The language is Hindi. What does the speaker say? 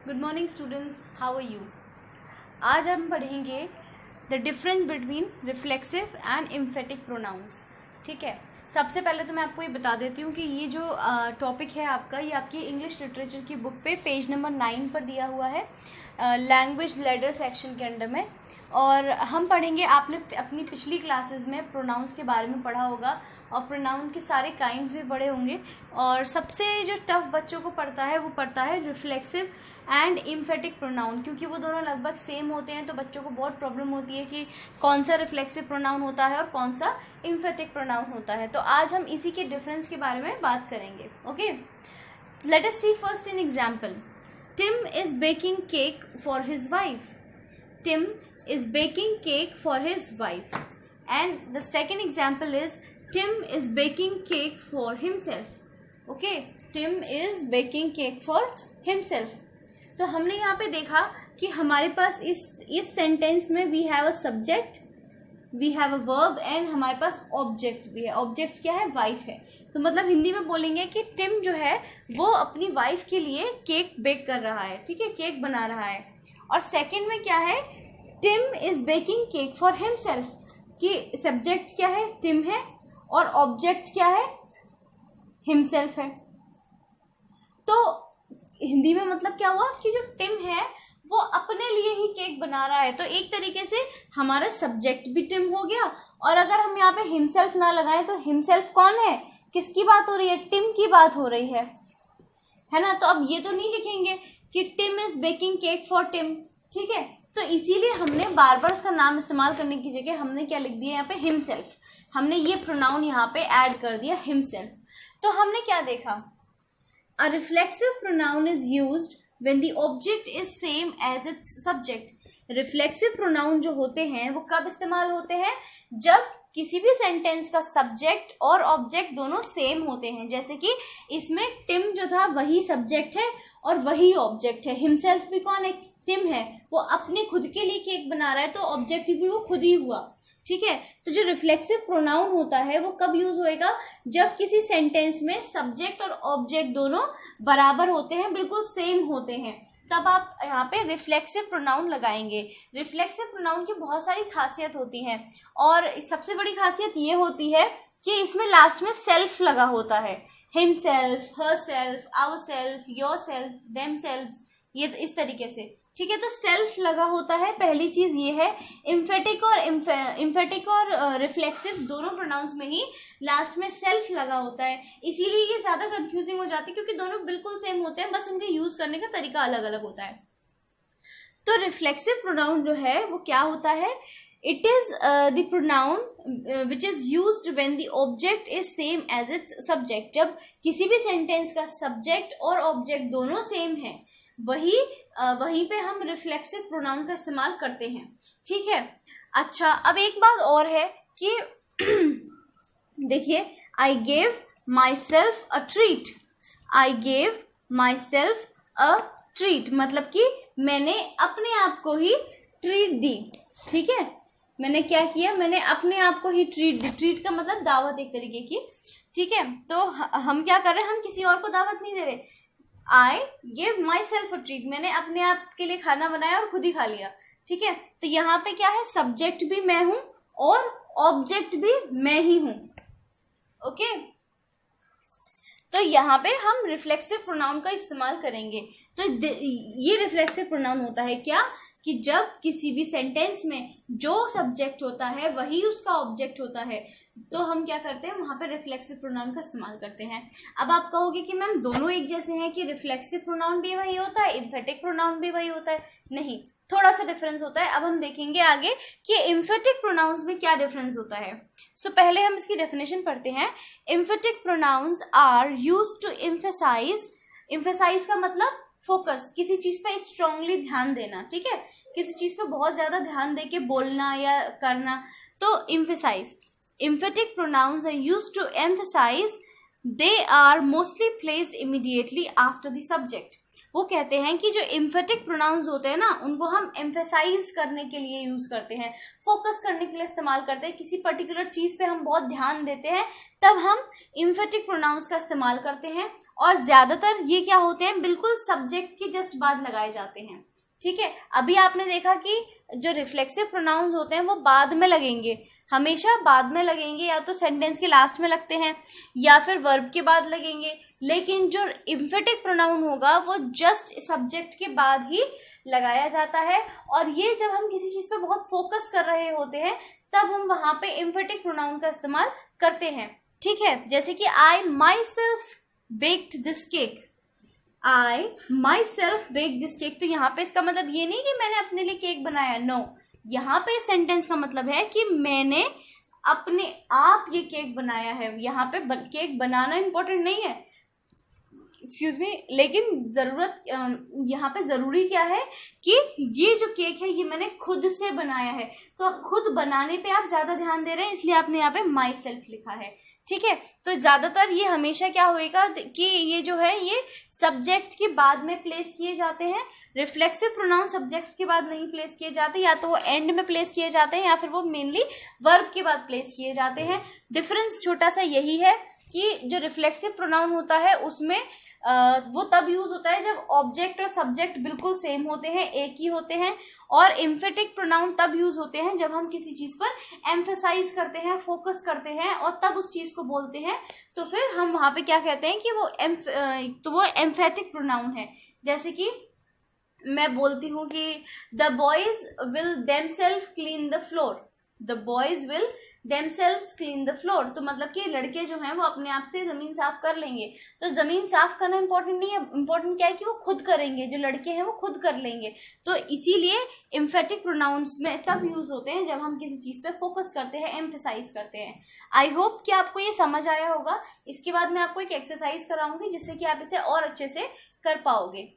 Good morning students, how are you. आज हम पढ़ेंगे the difference between reflexive and emphatic pronouns. ठीक है, सबसे पहले तो मैं आपको ये बता देती हूँ कि ये जो टॉपिक है आपका, ये आपकी इंग्लिश लिटरेचर की बुक पे पेज नंबर 9 पर दिया हुआ है, लैंग्वेज लेडर सेक्शन के अंडर में। और हम पढ़ेंगे, आपने अपनी पिछली क्लासेस में प्रोनाउंस के बारे में पढ़ा होगा और प्रोनाउन के सारे काइंड्स भी पढ़े होंगे। और सबसे जो टफ बच्चों को पढ़ता है वो पढ़ता है रिफ्लेक्सिव एंड एम्फेटिक प्रोनाउन, क्योंकि वो दोनों लगभग सेम होते हैं। तो बच्चों को बहुत प्रॉब्लम होती है कि कौन सा रिफ्लेक्सिव प्रोनाउन होता है और कौन सा एम्फेटिक प्रोनाउन होता है। तो आज हम इसी के डिफरेंस के बारे में बात करेंगे। Okay, let us see first an example. Tim is baking cake for his wife. Tim is baking cake for his wife. And the second example is Tim is baking cake for himself. Okay, Tim is baking cake for himself. तो हमने यहाँ पे देखा कि हमारे पास इस सेंटेंस में we have a subject, we have a verb and हमारे पास ऑब्जेक्ट भी है। ऑब्जेक्ट क्या है? वाइफ है। तो मतलब हिंदी में बोलेंगे कि टिम जो है वो अपनी वाइफ के लिए केक बेक कर रहा है। ठीक है, केक बना रहा है। और सेकेंड में क्या है? Tim is baking cake for himself, कि सब्जेक्ट क्या है? टिम है और ऑब्जेक्ट क्या है? हिमसेल्फ है। तो हिंदी में मतलब क्या हुआ कि जो टिम है वो अपने लिए ही केक बना रहा है। तो एक तरीके से हमारा सब्जेक्ट भी टिम हो गया। और अगर हम यहाँ पे हिमसेल्फ ना लगाएं तो हिमसेल्फ कौन है? किसकी बात हो रही है? टिम की बात हो रही है ना। तो अब ये तो नहीं लिखेंगे कि Tim is baking cake for Tim. ठीक है, तो इसीलिए हमने बार बार उसका नाम इस्तेमाल करने की जगह हमने क्या लिख दिया यहाँ पे? हिमसेल्फ। हमने ये प्रोनाउन यहाँ पे ऐड कर दिया, हिमसेल्फ। तो हमने क्या देखा? A reflexive pronoun is used when the object is same as its subject. Reflexive pronoun जो होते हैं वो कब इस्तेमाल होते हैं? जब किसी भी सेंटेंस का सब्जेक्ट और ऑब्जेक्ट दोनों सेम होते हैं। जैसे कि इसमें टिम जो था वही सब्जेक्ट है और वही ऑब्जेक्ट है। हिमसेल्फ भी कौन है? टिम है। वो अपने खुद के लिए केक बना रहा है, तो ऑब्जेक्ट भी वो खुद ही हुआ। ठीक है, तो जो रिफ्लेक्सिव प्रोनाउन होता है वो कब यूज होएगा? जब किसी सेंटेंस में सब्जेक्ट और ऑब्जेक्ट दोनों बराबर होते हैं, बिल्कुल सेम होते हैं, तब आप यहाँ पे रिफ्लेक्सिव प्रोनाउन लगाएंगे। रिफ्लेक्सिव प्रोनाउन की बहुत सारी खासियत होती हैं और सबसे बड़ी खासियत ये होती है कि इसमें लास्ट में सेल्फ लगा होता है। Himself, herself, ourselves, yourself, themselves, ये इस तरीके से। ठीक है, तो सेल्फ लगा होता है, पहली चीज ये है। इम्फेटिक और रिफ्लेक्सिव दोनों प्रोनाउंस में ही लास्ट में सेल्फ लगा होता है। इसीलिए ये ज्यादा कंफ्यूजिंग हो जाती है, क्योंकि दोनों बिल्कुल सेम होते हैं, बस उनके यूज करने का तरीका अलग अलग होता है। तो रिफ्लेक्सिव प्रोनाउन जो है वो क्या होता है? It is the pronoun which is used when the object is same as its subject. जब किसी भी सेंटेंस का सब्जेक्ट और ऑब्जेक्ट दोनों सेम है, वहीं पे हम रिफ्लेक्सिव प्रोनाउन का इस्तेमाल करते हैं। ठीक है, अच्छा, अब एक बात और है कि देखिए, I gave my self a treat. I gave my self a treat मतलब कि मैंने अपने आप को ही ट्रीट दी। ठीक है, मैंने क्या किया? मैंने अपने आप को ही ट्रीट दी। ट्रीट का मतलब दावत एक तरीके की। ठीक है, तो हम क्या कर रहे हैं? हम किसी और को दावत नहीं दे रहे। I give myself a treat, मैंने अपने आप के लिए खाना बनाया और खुद ही खा लिया। ठीक है, तो यहाँ पे क्या है? सब्जेक्ट भी मैं हूं और ऑब्जेक्ट भी मैं ही हूं। ओके, तो यहाँ पे हम रिफ्लेक्सिव प्रोनाउन का इस्तेमाल करेंगे। तो ये रिफ्लेक्सिव प्रोनाउन होता है क्या? कि जब किसी भी सेंटेंस में जो सब्जेक्ट होता है वही उसका ऑब्जेक्ट होता है, तो हम क्या करते हैं? वहां पे रिफ्लेक्सिव प्रोनाउन का इस्तेमाल करते हैं। अब आप कहोगे कि मैम दोनों एक जैसे हैं, कि रिफ्लेक्सिव प्रोनाउन भी वही होता है, एम्फेटिक प्रोनाउन भी वही होता है? नहीं, थोड़ा सा डिफरेंस होता है। अब हम देखेंगे आगे कि एम्फेटिक प्रोनाउंस में क्या डिफरेंस होता है। सो पहले हम इसकी डेफिनेशन पढ़ते हैं। Emphatic pronouns are used to emphasise. Emphasise का मतलब फोकस, किसी चीज पे स्ट्रांगली ध्यान देना। ठीक है, किसी चीज पे बहुत ज्यादा ध्यान देके बोलना या करना, तो emphasise. Emphatic pronouns are used to emphasize. They are mostly placed immediately after the subject. वो कहते हैं कि जो emphatic pronouns होते हैं ना, उनको हम emphasize करने के लिए यूज करते हैं, फोकस करने के लिए इस्तेमाल करते हैं। किसी पर्टिकुलर चीज पे हम बहुत ध्यान देते हैं, तब हम emphatic pronouns का इस्तेमाल करते हैं। और ज्यादातर ये क्या होते हैं, बिल्कुल सब्जेक्ट के जस्ट बाद लगाए जाते हैं। ठीक है, अभी आपने देखा कि जो रिफ्लेक्सिव प्रोनाउंस होते हैं वो बाद में लगेंगे, हमेशा बाद में लगेंगे, या तो सेंटेंस के लास्ट में लगते हैं या फिर वर्ब के बाद लगेंगे। लेकिन जो एम्फेटिक प्रोनाउन होगा वो जस्ट सब्जेक्ट के बाद ही लगाया जाता है। और ये जब हम किसी चीज पे बहुत फोकस कर रहे होते हैं तब हम वहां पे एम्फेटिक प्रोनाउन का इस्तेमाल करते हैं। ठीक है, जैसे कि I myself baked this cake, I myself bake this cake. तो यहाँ पे इसका मतलब ये नहीं कि मैंने अपने लिए केक बनाया, नो, यहाँ पे सेंटेंस का मतलब है कि मैंने अपने आप ये केक बनाया है। यहाँ पे केक बनाना इंपॉर्टेंट नहीं है, एक्सक्यूज मी, लेकिन जरूरत यहाँ पे जरूरी क्या है कि ये जो केक है ये मैंने खुद से बनाया है। तो अब खुद बनाने पे आप ज्यादा ध्यान दे रहे हैं, इसलिए आपने यहाँ पे माई सेल्फ लिखा है। ठीक है, तो ज्यादातर ये हमेशा क्या होएगा कि ये जो है ये सब्जेक्ट के बाद में प्लेस किए जाते हैं। रिफ्लेक्सिव प्रोनाउन सब्जेक्ट के बाद नहीं प्लेस किए जाते, या तो वो एंड में प्लेस किए जाते हैं या फिर वो मेनली वर्ब के बाद प्लेस किए जाते हैं। डिफरेंस छोटा सा यही है कि जो रिफ्लेक्सिव प्रोनाउन होता है उसमें वो तब यूज होता है जब ऑब्जेक्ट और सब्जेक्ट बिल्कुल सेम होते हैं, एक ही होते हैं। और एम्फेटिक प्रोनाउन तब यूज होते हैं जब हम किसी चीज पर एम्फेसाइज करते हैं, फोकस करते हैं और तब उस चीज को बोलते हैं, तो फिर हम वहां पे क्या कहते हैं कि वो एम्फेटिक प्रोनाउन है। जैसे कि मैं बोलती हूँ कि the boys will themself clean the floor, the boys will themselves clean the floor. तो मतलब कि लड़के जो हैं वो अपने आप से जमीन साफ कर लेंगे। तो जमीन साफ करना इंपॉर्टेंट नहीं है, इंपॉर्टेंट क्या है कि वो खुद करेंगे, जो लड़के हैं वो खुद कर लेंगे। तो इसीलिए एम्फेटिक प्रोनाउंस में तब यूज होते हैं जब हम किसी चीज पे फोकस करते हैं, एम्फेसाइज करते हैं। आई होप कि आपको ये समझ आया होगा। इसके बाद मैं आपको एक एक्सरसाइज कराऊंगी जिससे कि आप इसे और अच्छे से कर पाओगे।